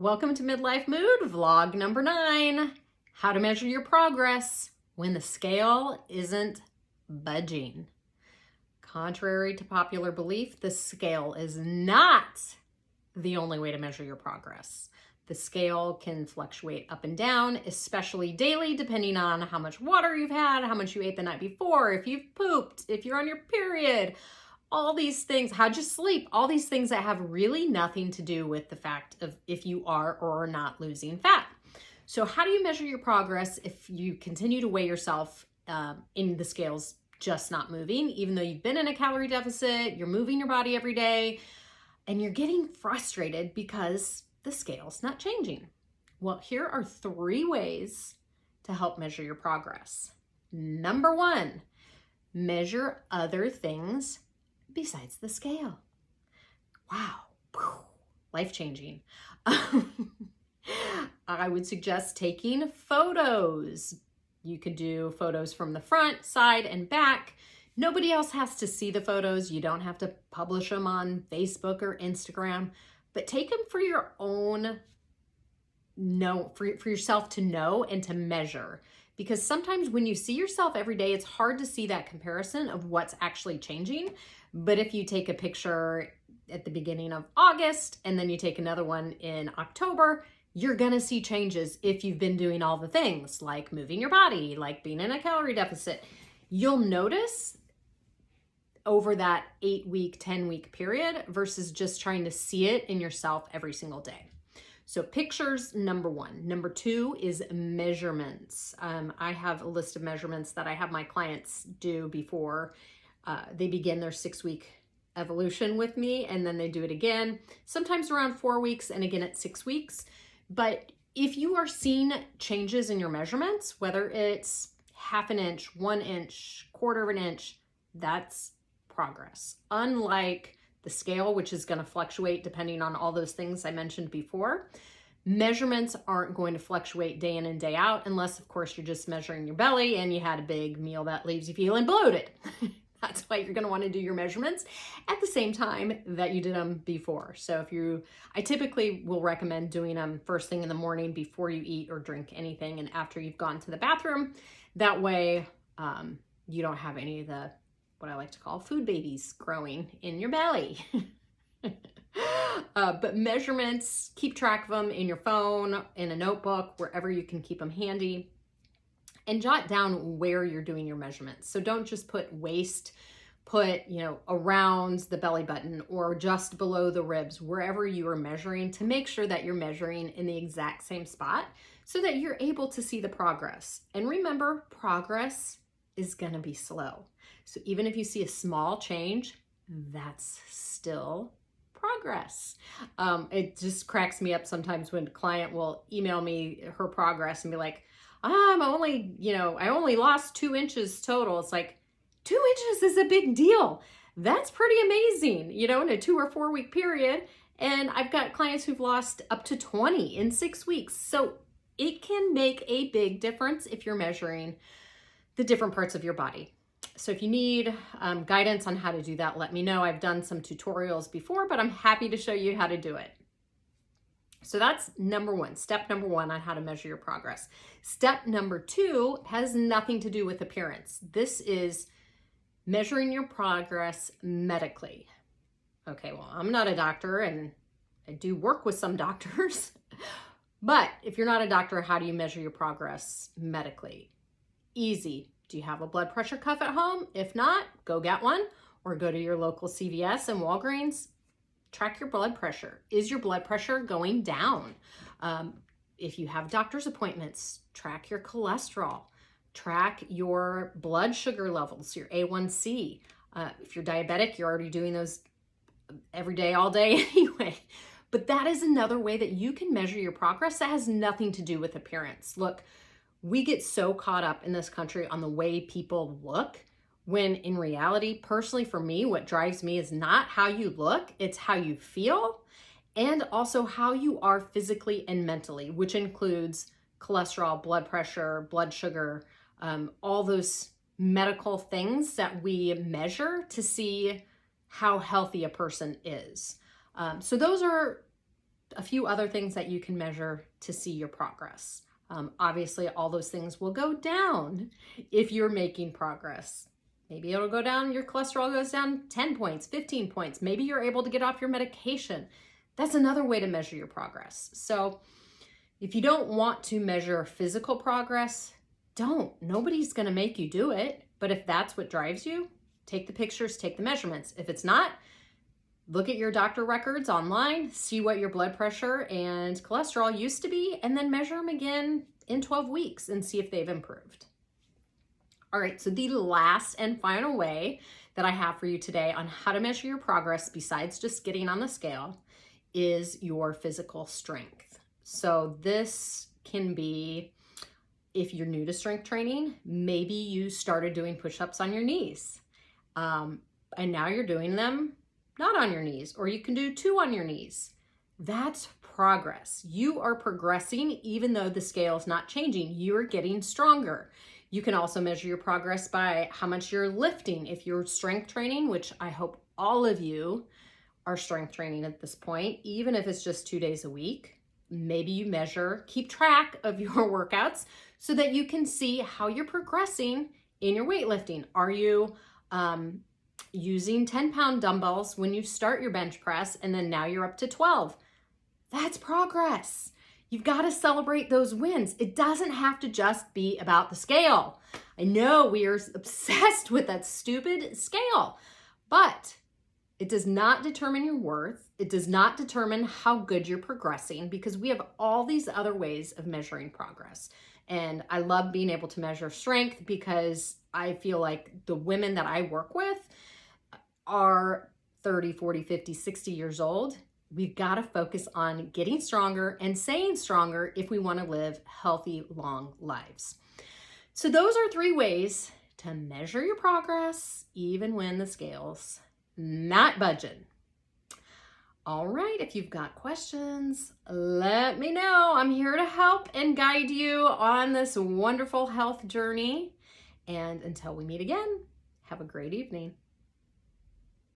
Welcome to Midlife Mood, vlog number 9. How to measure your progress when the scale isn't budging. Contrary to popular belief, the scale is not the only way to measure your progress. The scale can fluctuate up and down, especially daily, depending on how much water you've had, how much you ate the night before, if you've pooped, if you're on your period, all these things, how'd you sleep, all these things that have really nothing to do with the fact of if you are or are not losing fat. So how do you measure your progress if you continue to weigh yourself in the scales just not moving, even though you've been in a calorie deficit, you're moving your body every day, and you're getting frustrated because the scale's not changing? Well, here are 3 ways to help measure your progress. Number 1, measure other things besides the scale. Wow, life-changing. I would suggest taking photos. You could do photos from the front, side, and back. Nobody else has to see the photos. You don't have to publish them on Facebook or Instagram, but take them for your own for yourself to know and to measure. Because sometimes when you see yourself every day, it's hard to see that comparison of what's actually changing. But if you take a picture at the beginning of August and then you take another one in October, you're gonna see changes if you've been doing all the things like moving your body, like being in a calorie deficit. You'll notice over that 8-week, 10-week period versus just trying to see it in yourself every single day. So pictures, number 1. Number 2 is measurements. I have a list of measurements that I have my clients do before they begin their 6-week evolution with me, and then they do it again, sometimes around 4 weeks and again at 6 weeks. But if you are seeing changes in your measurements, whether it's 1/2 inch, 1 inch, 1/4 inch, that's progress. Unlike the scale, which is going to fluctuate depending on all those things I mentioned before, measurements aren't going to fluctuate day in and day out, unless of course you're just measuring your belly and you had a big meal that leaves you feeling bloated. That's why you're going to want to do your measurements at the same time that you did them before. So I typically will recommend doing them first thing in the morning before you eat or drink anything and after you've gone to the bathroom. That way you don't have any of the, what I like to call, food babies growing in your belly. But measurements, keep track of them in your phone, in a notebook, wherever you can keep them handy. And jot down where you're doing your measurements. So don't just put waist, put, around the belly button or just below the ribs, wherever you are measuring, to make sure that you're measuring in the exact same spot so that you're able to see the progress. And remember, progress is going to be slow. So even if you see a small change, that's still progress. It just cracks me up sometimes when a client will email me her progress and be like, I only lost 2 inches total. It's like, 2 inches is a big deal. That's pretty amazing, in a 2 or 4 week period. And I've got clients who've lost up to 20 in 6 weeks. So it can make a big difference if you're measuring the different parts of your body. So if you need guidance on how to do that, let me know. I've done some tutorials before, but I'm happy to show you how to do it. So that's number 1, step number 1 on how to measure your progress. Step number 2 has nothing to do with appearance. This is measuring your progress medically. Okay, well, I'm not a doctor and I do work with some doctors, but if you're not a doctor, how do you measure your progress medically? Easy. Do you have a blood pressure cuff at home? If not, go get one or go to your local CVS and Walgreens. Track your blood pressure. Is your blood pressure going down? If you have doctor's appointments, track your cholesterol. Track your blood sugar levels, your A1C. If you're diabetic, you're already doing those every day, all day anyway. But that is another way that you can measure your progress that has nothing to do with appearance. Look, we get so caught up in this country on the way people look, when in reality, personally for me, what drives me is not how you look, it's how you feel, and also how you are physically and mentally, which includes cholesterol, blood pressure, blood sugar, all those medical things that we measure to see how healthy a person is. So those are a few other things that you can measure to see your progress. Obviously, all those things will go down if you're making progress. Maybe it'll go down, your cholesterol goes down 10 points, 15 points. Maybe you're able to get off your medication. That's another way to measure your progress. So if you don't want to measure physical progress, don't. Nobody's going to make you do it. But if that's what drives you, take the pictures, take the measurements. If it's not, look at your doctor records online, see what your blood pressure and cholesterol used to be, and then measure them again in 12 weeks and see if they've improved. All right, so the last and final way that I have for you today on how to measure your progress, besides just getting on the scale, is your physical strength. So this can be, if you're new to strength training, maybe you started doing push-ups on your knees, and now you're doing them not on your knees, or you can do 2 on your knees. That's progress. You are progressing even though the scale is not changing. You're getting stronger. You can also measure your progress by how much you're lifting. If you're strength training, which I hope all of you are strength training at this point, even if it's just 2 days a week, maybe you keep track of your workouts so that you can see how you're progressing in your weightlifting. Are you using 10-pound dumbbells when you start your bench press and then now you're up to 12? That's progress. You've got to celebrate those wins. It doesn't have to just be about the scale. I know we are obsessed with that stupid scale, but it does not determine your worth. It does not determine how good you're progressing, because we have all these other ways of measuring progress. And I love being able to measure strength because I feel like the women that I work with are 30, 40, 50, 60 years old. We've got to focus on getting stronger and staying stronger if we want to live healthy, long lives. So those are 3 ways to measure your progress, even when the scale's not budging. All right, if you've got questions, let me know. I'm here to help and guide you on this wonderful health journey. And until we meet again, have a great evening.